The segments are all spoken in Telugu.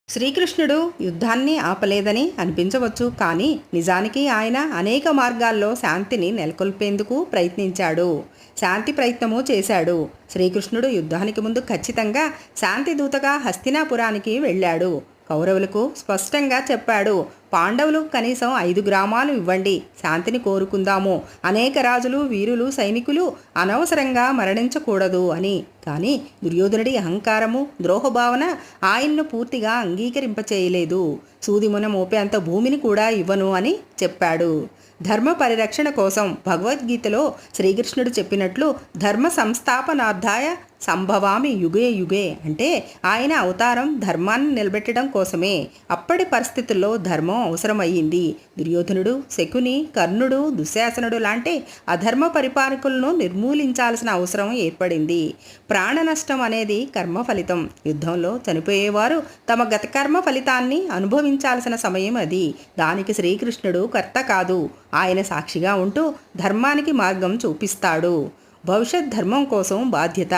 శ్రీకృష్ణుడు యుద్ధాన్ని ఆపలేదని అనిపించవచ్చు, కానీ నిజానికి ఆయన అనేక మార్గాల్లో శాంతిని నెలకొల్పేందుకు ప్రయత్నించాడు. శాంతి ప్రయత్నము చేశాడు. శ్రీకృష్ణుడు యుద్ధానికి ముందు ఖచ్చితంగా శాంతి దూతగా హస్తినాపురానికి వెళ్ళాడు. కౌరవులకు స్పష్టంగా చెప్పాడు, పాండవులు కనీసం 5 గ్రామాలు ఇవ్వండి, శాంతిని కోరుకుందాము. అనేక రాజులు, వీరులు, సైనికులు అనవసరంగా మరణించకూడదు అని. కానీ దుర్యోధనుడి అహంకారము, ద్రోహభావన ఆయన్ను పూర్తిగా అంగీకరింపచేయలేదు. సూదిమున మోపేంత భూమిని కూడా ఇవ్వను అని చెప్పాడు. ధర్మ పరిరక్షణ కోసం భగవద్గీతలో శ్రీకృష్ణుడు చెప్పినట్లు ధర్మ సంస్థాపనార్థాయ సంభవామి యుగే యుగే అంటే ఆయన అవతారం ధర్మాన్ని నిలబెట్టడం కోసమే. అప్పటి పరిస్థితుల్లో ధర్మం అవసరమయ్యింది. దుర్యోధనుడు, శకుని, కర్ణుడు, దుశ్శాసనుడు లాంటి అధర్మ పరిపాలకులను నిర్మూలించాల్సిన అవసరం ఏర్పడింది. ప్రాణ నష్టం అనేది కర్మ ఫలితం. యుద్ధంలో చనిపోయేవారు తమ గత కర్మ ఫలితాన్ని అనుభవించాల్సిన సమయం అది. దానికి శ్రీకృష్ణుడు కర్త కాదు, ఆయన సాక్షిగా ఉంటూ ధర్మానికి మార్గం చూపిస్తాడు. భవిష్యత్ ధర్మం కోసం బాధ్యత.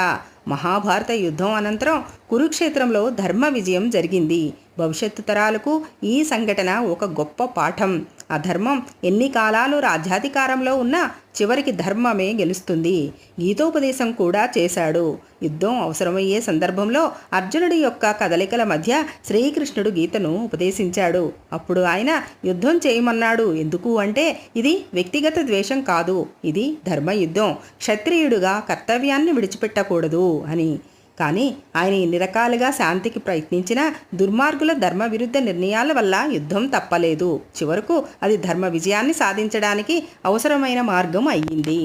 మహాభారత యుద్ధం అనంతరం కురుక్షేత్రంలో ధర్మ విజయం జరిగింది. భవిష్యత్తు తరాలకు ఈ సంఘటన ఒక గొప్ప పాఠం. అధర్మం ఎన్ని కాలాలు రాజ్యాధికారంలో ఉన్నా చివరికి ధర్మమే గెలుస్తుంది. గీతోపదేశం కూడా చేశాడు. యుద్ధం అవసరమయ్యే సందర్భంలో అర్జునుడి యొక్క కదలికల మధ్య శ్రీకృష్ణుడు గీతను ఉపదేశించాడు. అప్పుడు ఆయన యుద్ధం చేయమన్నాడు. ఎందుకు అంటే ఇది వ్యక్తిగత ద్వేషం కాదు, ఇది ధర్మయుద్ధం. క్షత్రియుడుగా కర్తవ్యాన్ని విడిచిపెట్టకూడదు అని. కానీ ఆయన ఎన్ని రకాలుగా శాంతికి ప్రయత్నించినా దుర్మార్గుల ధర్మ విరుద్ధ నిర్ణయాల వల్ల యుద్ధం తప్పలేదు. చివరకు అది ధర్మ విజయాన్ని సాధించడానికి అవసరమైన మార్గం అయ్యింది.